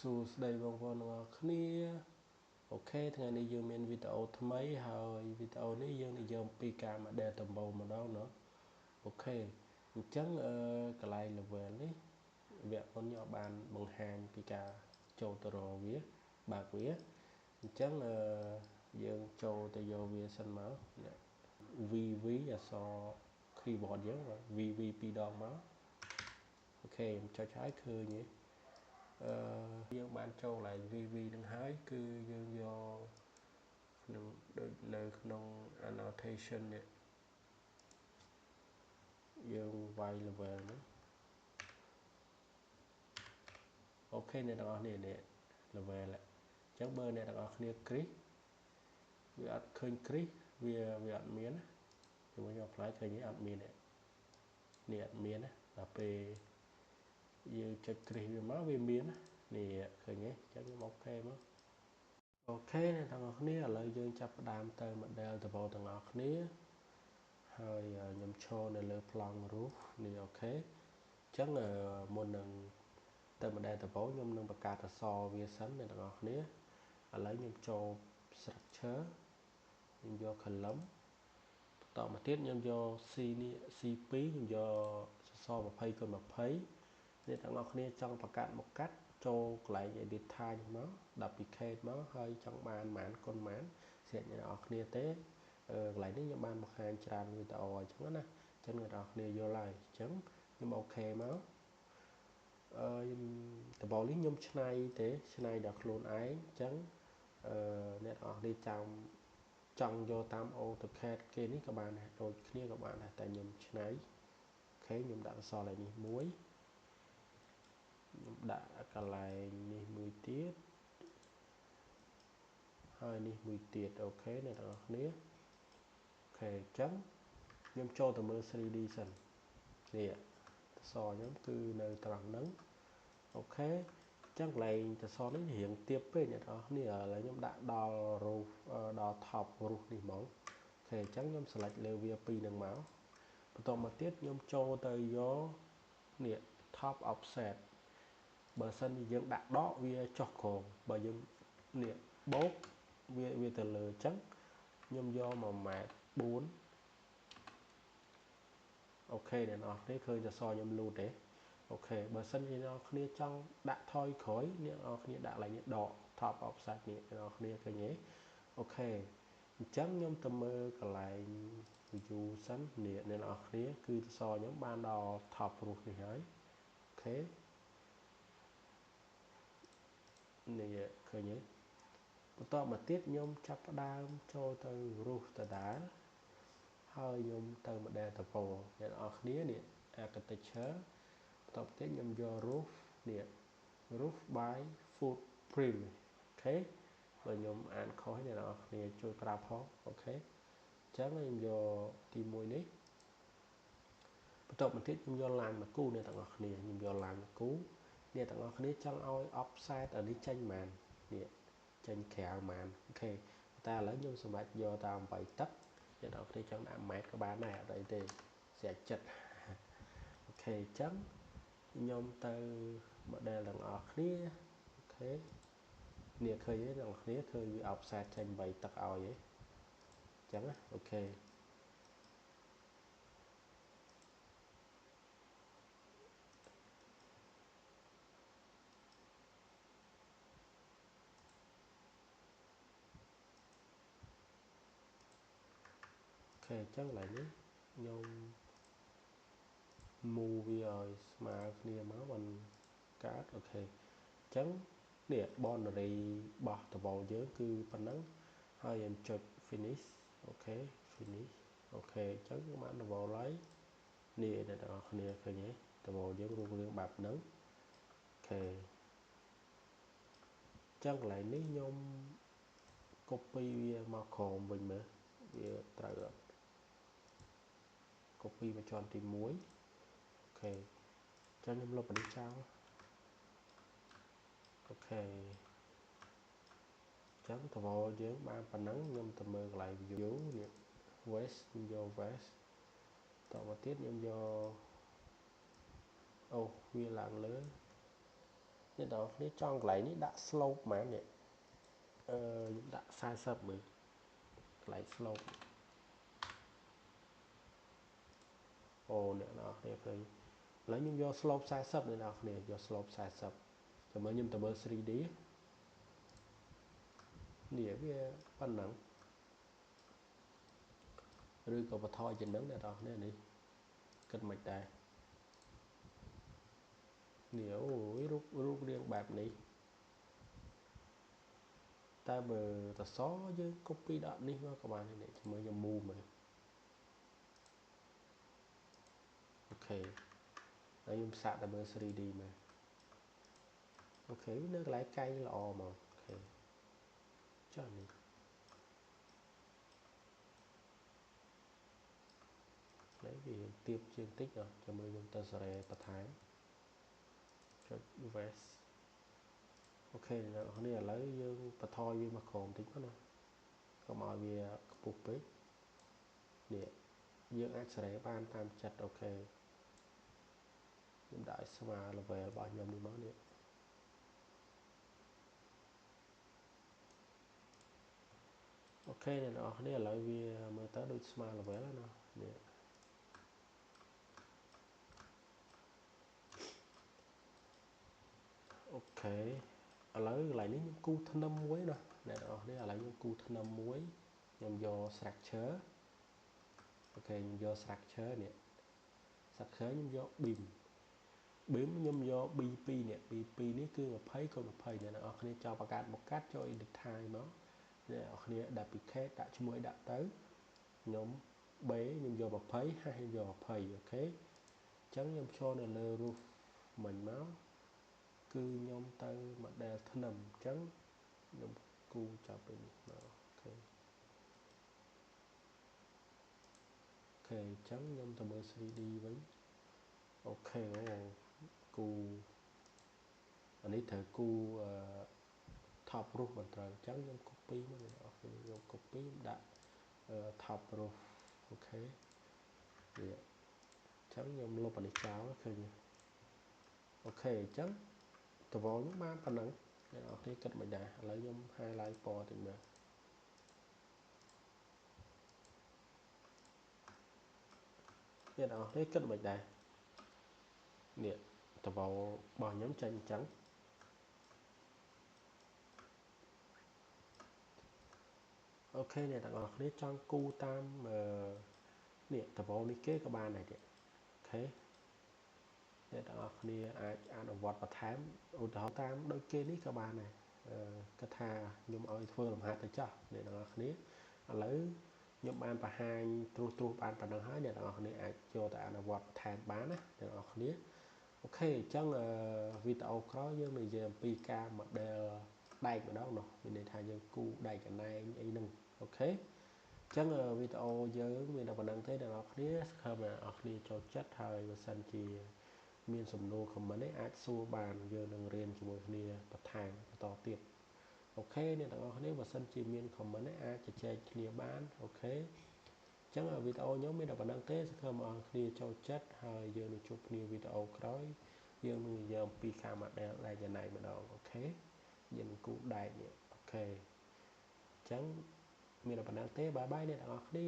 សួស្តីបងប្អូនទាំងអស់គ្នាអូខេថ្ងៃនេះយើងមានវីដេអូថ្មីហើយវីដេអូនេះយើងនិយាយអំពីការ model ដំបូងម្ដងណាអូខេអញ្ចឹងកន្លែង level នេះវគ្គមុនខ្ញុំបានបង្ហាញពីការចូលទៅរកវាបើកវាអញ្ចឹងយើងចូលទៅយកវាសិនមក VV អក្សរ keyboard យើង VV 2ដងមកអូខេខ្ញុំចុចហើយឃើញទេយើងបានចូលឡើង VV នឹងហើយគឺយើងយកក្នុងដូចនៅក្នុង annotation នេះយើងវាយ level ហ្នឹងអូខេអ្នកទាំងអស់គ្នានេះ level អញ្ចឹងបើអ្នកទាំងអស់គ្នាគ្រីសវាអត់ឃើញគ្រីសវាអត់មានណាជាមួយខ្ញុំ apply ឃើញទេអត់មាននេះអត់មានណាដល់ពេលយើងចុចគ្រីសវាមកវាមានណានេះឃើញទេអញ្ចឹងខ្ញុំអូខេមកអូខេអ្នកទាំងអស់គ្នាឥឡូវយើងចាប់ផ្ដើមទៅ model ដំបូងទាំងអស់គ្នាហើយខ្ញុំឈរនៅលើប្លង់ roof នេះអូខេអញ្ចឹងមុននឹងទៅ model ដំបូងខ្ញុំនឹងបង្កើតអក្សរវាសិនអ្នកទាំងអស់គ្នាឥឡូវខ្ញុំចូល structure ខ្ញុំយក column បន្តមកទៀតខ្ញុំយក C នេះ C2 ខ្ញុំយកសសរ 20x20 អ្នកទាំងអស់គ្នាចង់បង្កើតមកកាត់ចូលកន្លែង edit time មក duplicate មកហើយចង់បានប៉ុន្មានគុណប៉ុន្មានស្រាប់អ្នកទាំងអស់គ្នាទេកន្លែងនេះខ្ញុំបានបង្ហាញច្រើនវីដេអូអញ្ចឹងណាអញ្ចឹងអ្នកទាំងអស់គ្នាយល់ហើយអញ្ចឹងខ្ញុំអូខេមកដំបូងនេះខ្ញុំឆ្នៃទេឆ្នៃដល់ខ្លួនឯងអញ្ចឹងអ្នកទាំងអស់គ្នាចង់យកតាម AutoCAD គេនេះក៏បានដែរដូចគ្នាក៏បានដែរតែខ្ញុំឆ្នៃអូខេខ្ញុំដាក់អក្សរលេខនេះមួយខ្ញុំដាក់កន្លែងនេះមួយទៀតហើយនេះមួយទៀតអូខេអ្នកទាំងអស់គ្នាអូខេអញ្ចឹងខ្ញុំចូលទៅមើល 3D សិននេះអក្សរខ្ញុំគឺនៅត្រង់ហ្នឹងអូខេអញ្ចឹងកន្លែងអក្សរនេះរៀងទាបពេកអ្នកទាំងអស់គ្នាឥឡូវខ្ញុំដាក់ដល់ roof ដល់ top roof នេះហ្មងអូខេអញ្ចឹងខ្ញុំ select លើវាពីរនឹងមកបន្តមកទៀតខ្ញុំចូលទៅយកនេះ top offset បើសិនជាយើងដាក់ដកវាចុះក្រោមបើយើងនេះបូកវាទៅលើអញ្ចឹងខ្ញុំយក1.4 ម៉ែត្រអូខេអ្នកនរគ្នាឃើញសរសខ្ញុំលូតទេអូខេបើសិនជាអ្នកនរគ្នាចង់ដាក់ថយក្រោយអ្នកនរគ្នាដាក់ឡើងនេះដក top offset នេះអ្នកនរគ្នាឃើញទេអូខេអញ្ចឹងខ្ញុំទៅមើលកន្លែង view សិននេះអ្នកនរគ្នាគឺសរសខ្ញុំបានដល់ top roof នេះហើយអូខេនេះឃើញទេបន្តមកទៀតខ្ញុំចាប់ផ្ដើមចូលទៅ roof ដដែលហើយខ្ញុំទៅ model តពោអ្នកនរគ្នានេះ architecture បន្តមកទៀតខ្ញុំយក roof នេះ roof by footprint អូខេបើខ្ញុំអានខុសអ្នកនរគ្នាជួយប្រាប់ផងអូខេអញ្ចឹងខ្ញុំយកទី1នេះបន្តមកទៀតខ្ញុំយកឡានមកគូអ្នកទាំងអស់គ្នាខ្ញុំយកឡានមកគូអ្នកទាំងអស់គ្នាចង់ឲ្យ offset អានេះចេញប៉ុន្មាននេះចេញក្រៅប៉ុន្មានអូខេតែឥឡូវខ្ញុំសម្រាប់យកតាម8ទឹកអ្នកទាំងអស់គ្នាចង់ដាក់ម៉ែត្រក៏បានដែរអត់អីទេស្រាច់ចិត្តអូខេអញ្ចឹងខ្ញុំទៅ model ទាំងអស់គ្នាអូខេនេះឃើញទេអ្នកទាំងអស់គ្នាឃើញវា offset ចេញ8ទឹកឲ្យទេអញ្ចឹងណាអូខេអញ្ចឹងកន្លែងនេះខ្ញុំ move វាឲ្យស្មើគ្នាមកបានកើតអូខេអញ្ចឹងនេះ boundary របស់ដបូលយើងគឺប៉ុណ្ណឹងហើយខ្ញុំចុច finish អូខេ finish អូខេអញ្ចឹងបានដបូលហើយនេះអ្នកទាំងអស់គ្នាឃើញទេដបូលយើងរូបរាងបែបហ្នឹងអូខេអញ្ចឹងកន្លែងនេះខ្ញុំ copy វាមកក្រោមវិញមើលវាត្រូវអត់ copy មកជាន់ទី1អូខេអញ្ចឹងខ្ញុំលុបអានេះចោលអូខេអញ្ចឹងតវល់យើងបានប៉ុណ្ណឹងខ្ញុំទៅមើលកន្លែង view នេះ west ខ្ញុំយក west តមកទៀតខ្ញុំយកអូវាឡើងលើ នេះដល់នេះចង់កន្លែងនេះដាក់ slope ហ្មងនេះខ្ញុំដាក់40មើលកន្លែង slope អូអ្នកនរគ្នាឃើញឥឡូវខ្ញុំយក slope 40អ្នកនរគ្នាយក slope 40ចាំមើលខ្ញុំទៅមើល 3D នេះវាប៉ុណ្ណឹងឬក៏បន្ថយជាងនឹងអ្នកនរគ្នានេះគិតមិនដែរនេះអូយរូបរាងបែបនេះតែបើតសយើង copy ដាក់នេះមកក៏បាននេះមើលខ្ញុំ move មើលអូខេហើយខ្ញុំសាកតែមើល 3D មើលអូខេនៅកន្លែងកែងល្អមកអូខេចុះនេះហើយវាទៀបជាងតិចចាំមើលខ្ញុំទៅសារ៉េបន្ថែមចុច vest អូខេអ្នកនរគ្នាឥឡូវយើងបន្ថយវាមកក្រោមតិចមកណាកុំឲ្យវាខ្ពស់ពេកនេះយើងអាចសារ៉េបានតាមចិត្តអូខេខ្ញុំដាក់ឲ្យស្មើ level របស់ខ្ញុំនេះមកនេះអូខេអ្នកនរគ្នាឥឡូវវាមើលទៅដូចស្មើ level ហើយណានេះអូខេឥឡូវកន្លែងនេះខ្ញុំគូធ្នឹមមួយណាអ្នកនរគ្នាឥឡូវខ្ញុំគូធ្នឹមមួយខ្ញុំយក structure អូខេខ្ញុំយក structure នេះ structure ខ្ញុំយក beam ខ្ញុំយក B2 នេះ B2 នេះគឺ20 គុណ 20អ្នកនរគ្នាចោលបង្កើតមកកាត់ចូល edit time មកអ្នកនរគ្នា duplicate ដាក់ឈ្មោះឲ្យដាក់ទៅខ្ញុំ B ខ្ញុំយក20 hash ខ្ញុំយក20អូខេអញ្ចឹងខ្ញុំចូលនៅលើ roof មិញមកគឺខ្ញុំទៅ model ធ្នឹមអញ្ចឹងខ្ញុំគូចាប់ពីនេះមកអូខេអញ្ចឹងខ្ញុំទៅមើល 3D វិញអូខេអូគូអានេះត្រូវគូtop roof មិនត្រូវអញ្ចឹងខ្ញុំ copy មកអ្នកនរគ្នាយក copy ដាក់top roof អូខេនេះអញ្ចឹងខ្ញុំលុបអានេះចោលឃើញអូខេអញ្ចឹងតវ៉លខ្ញុំបានប៉ុណ្ណឹងអ្នកនរគ្នាគិតមិនដែរឥឡូវខ្ញុំ highlight ពណ៌តិចមើលអ្នកនរគ្នាគិតមិនដែរនេះតវ៉លរបស់ខ្ញុំចេញអញ្ចឹងអូខេអ្នកទាំងអស់គ្នាចង់គូតាមនេះតវ៉លនេះគេក៏បានដែរទៀតអូខេអ្នកទាំងអស់គ្នាអាចអនុវត្តបន្ថែមឧទាហរណ៍តាមដូចគេនេះក៏បានដែរគាត់ថាខ្ញុំឲ្យធ្វើលំហាត់ទៅចោះអ្នកទាំងអស់គ្នាឥឡូវខ្ញុំបានបង្ហាញត្រួសបានប៉ុណ្ណឹងហើយអ្នកទាំងអស់គ្នាអាចយកទៅអនុវត្តបន្ថែមបានណាអ្នកទាំងអស់គ្នាអូខេអញ្ចឹងវីដេអូក្រោយយើងនិយាយអំពីការ model ដែកម្ដងនោះមានន័យថាយើងគូដែកកណែងអីហ្នឹងអូខេអញ្ចឹងវីដេអូយើងមានតែប៉ុណ្្នឹងទេអ្នកនរគ្នាសង្ឃឹមអ្នកនរគ្នាចូលចិត្តហើយបើសិនជាមានសំណួរ comment នេះអាចសួរបានយើងនឹងរៀនជាមួយគ្នាបន្ថែមបន្តទៀតអូខេអ្នកទាំងអស់គ្នាបើសិនជាមាន comment នេះអាចជជែកគ្នាបានអូខេអញ្ចឹងវីដេអូខ្ញុំមានតែប៉ុណ្្នឹងទេសង្ឃឹមអ្នកគ្នាចូលចិត្តហើយយើងនឹងជួបគ្នាវីដេអូក្រោយយើងនឹងនិយាយអំពីការ model ដែកកណែងម្ដងអូខេយើងនឹងគូដែកនេះអូខេអញ្ចឹងមានតែប៉ុណ្្នឹងទេបាយបាយអ្នកទាំងអស់គ្នា